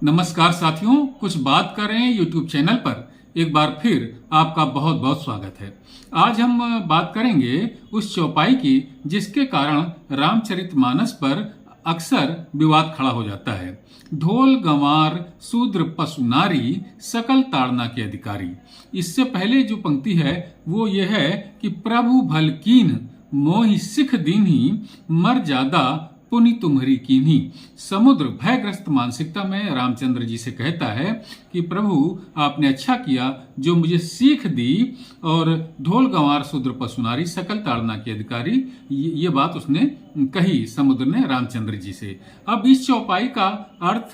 नमस्कार साथियों, कुछ बात कर रहे हैं यूट्यूब चैनल पर एक बार फिर आपका बहुत बहुत स्वागत है। आज हम बात करेंगे उस चौपाई की जिसके कारण रामचरितमानस पर अक्सर विवाद खड़ा हो जाता है। ढोल गंवार शूद्र पशु नारी सकल ताड़ना के अधिकारी। इससे पहले जो पंक्ति है वो ये है कि प्रभु भल कीन मोहि सिख दीन्ही मर ज्यादा पुनि तुम्हारी कीन्ही। समुद्र भयग्रस्त मानसिकता में रामचंद्र जी से कहता है कि प्रभु आपने अच्छा किया जो मुझे सीख दी, और ढोल गंवार शूद्र पशु नारी सकल ताड़ना के अधिकारी, ये बात उसने कही समुद्र ने रामचंद्र जी से। अब इस चौपाई का अर्थ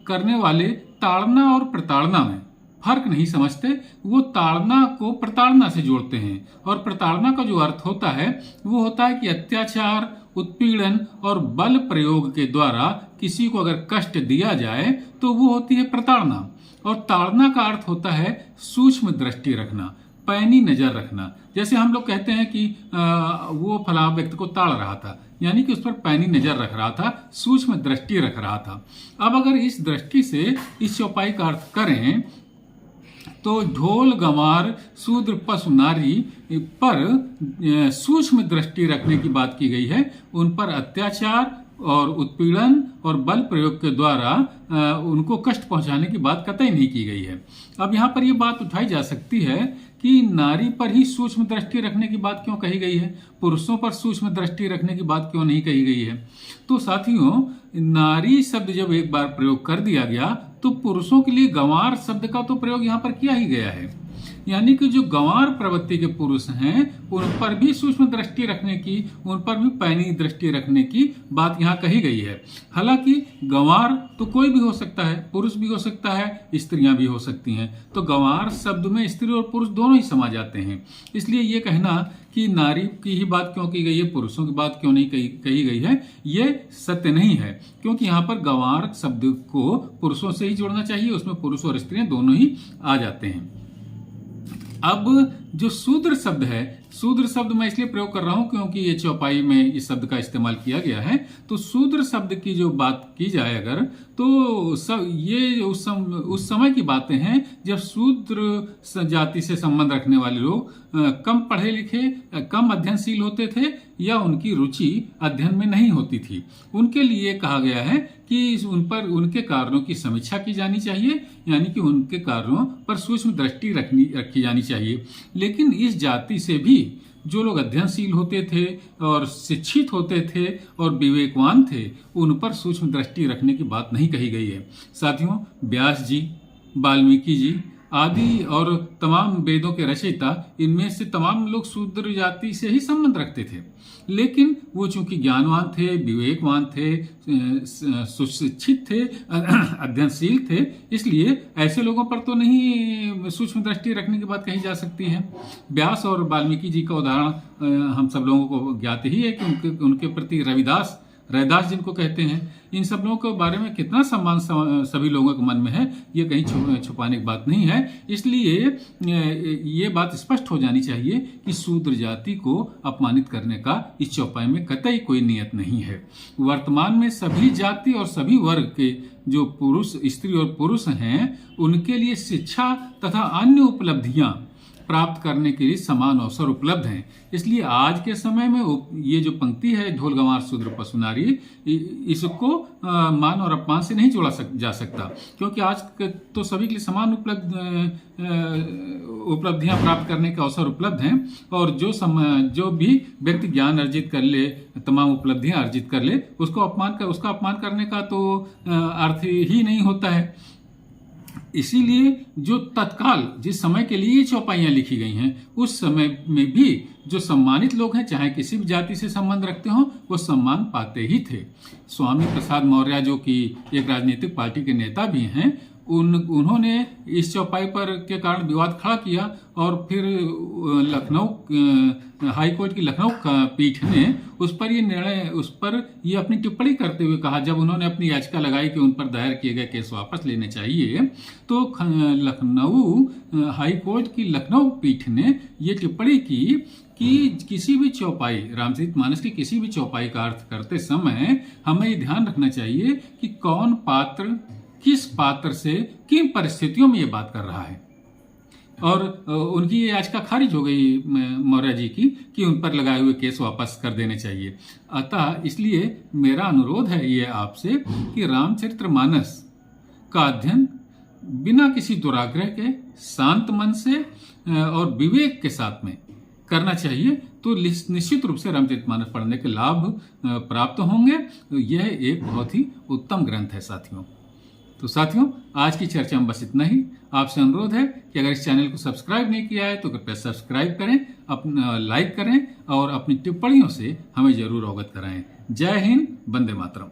करने वाले ताड़ना और प्रताड़ना में फर्क नहीं समझते। वो ताड़ना को प्रताड़ना से जोड़ते हैं, और प्रताड़ना का जो अर्थ होता है वो होता है कि अत्याचार, उत्पीड़न और बल प्रयोग के द्वारा किसी को अगर कष्ट दिया जाए तो वो होती है प्रताड़ना। और ताड़ना का अर्थ होता है सूक्ष्म दृष्टि रखना, पैनी नजर रखना। जैसे हम लोग कहते हैं कि वो फला व्यक्ति को ताड़ रहा था, यानी कि उस पर पैनी नजर रख रहा था, सूक्ष्म दृष्टि रख रहा था। अब अगर इस दृष्टि से इस चौपाई का अर्थ करें तो ढोल गंवार शूद्र पशु नारी पर सूक्ष्म दृष्टि रखने की बात की गई है। उन पर अत्याचार और उत्पीड़न और बल प्रयोग के द्वारा उनको कष्ट पहुंचाने की बात कतई नहीं की गई है। अब यहाँ पर यह बात उठाई जा सकती है कि नारी पर ही सूक्ष्म दृष्टि रखने की बात क्यों कही गई है, पुरुषों पर सूक्ष्म दृष्टि रखने की बात क्यों नहीं कही गई है। तो साथियों, नारी शब्द जब एक बार प्रयोग कर दिया गया तो पुरुषों के लिए गंवार शब्द का तो प्रयोग यहाँ पर किया ही गया है। यानी कि जो गंवार प्रवृत्ति के पुरुष हैं उन पर भी सूक्ष्म दृष्टि रखने की, उन पर भी पैनी दृष्टि रखने की बात यहाँ कही गई है। हालांकि गंवार तो कोई भी हो सकता है, पुरुष भी हो सकता है, स्त्रियां भी हो सकती हैं। तो गंवार शब्द में स्त्री और पुरुष दोनों ही समा जाते हैं। इसलिए ये कहना कि नारी की ही बात क्यों की गई है, पुरुषों की बात क्यों नहीं कही गई है, ये सत्य नहीं है। क्योंकि यहाँ पर गंवार शब्द को पुरुषों से ही जोड़ना चाहिए, उसमें पुरुष और स्त्रियां दोनों ही आ जाते हैं। अब जो शूद्र शब्द है, शूद्र शब्द मैं इसलिए प्रयोग कर रहा हूं क्योंकि ये चौपाई में इस शब्द का इस्तेमाल किया गया है। तो शूद्र शब्द की जो बात की जाए अगर, तो ये उस समय की बातें हैं जब शूद्र जाति से संबंध रखने वाले लोग कम पढ़े लिखे, कम अध्ययनशील होते थे, या उनकी रुचि अध्ययन में नहीं होती थी। उनके लिए कहा गया है कि उनके कार्यों की समीक्षा की जानी चाहिए, यानी कि उनके कार्यों पर सूक्ष्म दृष्टि रखी जानी चाहिए। लेकिन इस जाति से भी जो लोग अध्ययनशील होते थे और शिक्षित होते थे और विवेकवान थे, उन पर सूक्ष्म दृष्टि रखने की बात नहीं कही गई है। साथियों, व्यास जी, वाल्मीकि जी आदि और तमाम वेदों के रचयिता, इनमें से तमाम लोग शूद्र जाति से ही संबंध रखते थे। लेकिन वो चूंकि ज्ञानवान थे, विवेकवान थे, सुशिक्षित थे, अध्ययनशील थे, इसलिए ऐसे लोगों पर तो नहीं सूक्ष्म दृष्टि रखने की बात कही जा सकती है। व्यास और वाल्मीकि जी का उदाहरण हम सब लोगों को ज्ञात ही है कि उनके प्रति रैदास जिनको कहते हैं, इन सब लोगों के बारे में कितना सम्मान सभी लोगों के मन में है, ये कहीं छुपाने की बात नहीं है। इसलिए ये बात स्पष्ट हो जानी चाहिए कि शूद्र जाति को अपमानित करने का इस चौपाई में कतई कोई नियत नहीं है। वर्तमान में सभी जाति और सभी वर्ग के जो पुरुष, स्त्री और पुरुष हैं, उनके लिए शिक्षा तथा अन्य उपलब्धियां प्राप्त करने के लिए समान अवसर उपलब्ध हैं। इसलिए आज के समय में ये जो पंक्ति है ढोल गंवार शूद्र पशु नारी, इसको मान और अपमान से नहीं जोड़ा जा सकता, क्योंकि आज तो सभी के लिए समान उपलब्धियां प्राप्त करने के अवसर उपलब्ध हैं। और जो भी व्यक्ति ज्ञान अर्जित कर ले, तमाम उपलब्धियां अर्जित कर ले, उसका अपमान करने का तो अर्थ ही नहीं होता है। इसीलिए जो तत्काल जिस समय के लिए ये चौपाइयां लिखी गई हैं, उस समय में भी जो सम्मानित लोग हैं, चाहे किसी भी जाति से संबंध रखते हों, वो सम्मान पाते ही थे। स्वामी प्रसाद मौर्य, जो कि एक राजनीतिक पार्टी के नेता भी हैं, उन्होंने इस चौपाई पर के कारण विवाद खड़ा किया, और फिर लखनऊ हाई कोर्ट की लखनऊ पीठ ने उस पर ये अपनी टिप्पणी करते हुए कहा, जब उन्होंने अपनी याचिका लगाई कि उन पर दायर किए गए केस वापस लेने चाहिए, तो लखनऊ हाई कोर्ट की लखनऊ पीठ ने ये टिप्पणी की कि किसी भी चौपाई, रामचरितमानस की किसी भी चौपाई का अर्थ करते समय हमें ये ध्यान रखना चाहिए कि कौन पात्र किस पात्र से किन परिस्थितियों में ये बात कर रहा है। और उनकी ये याचिका खारिज हो गई मौर्य जी की कि उन पर लगाए हुए केस वापस कर देने चाहिए। अतः इसलिए मेरा अनुरोध है ये आपसे कि रामचरितमानस का अध्ययन बिना किसी दुराग्रह के शांत मन से और विवेक के साथ में करना चाहिए, तो निश्चित रूप से रामचरितमानस पढ़ने के लाभ प्राप्त होंगे। यह एक बहुत ही उत्तम ग्रंथ है साथियों। तो साथियों, आज की चर्चा में बस इतना ही। आपसे अनुरोध है कि अगर इस चैनल को सब्सक्राइब नहीं किया है तो कृपया सब्सक्राइब करें, अपना लाइक करें और अपनी टिप्पणियों से हमें जरूर अवगत कराएं। जय हिंद, वंदे मातरम।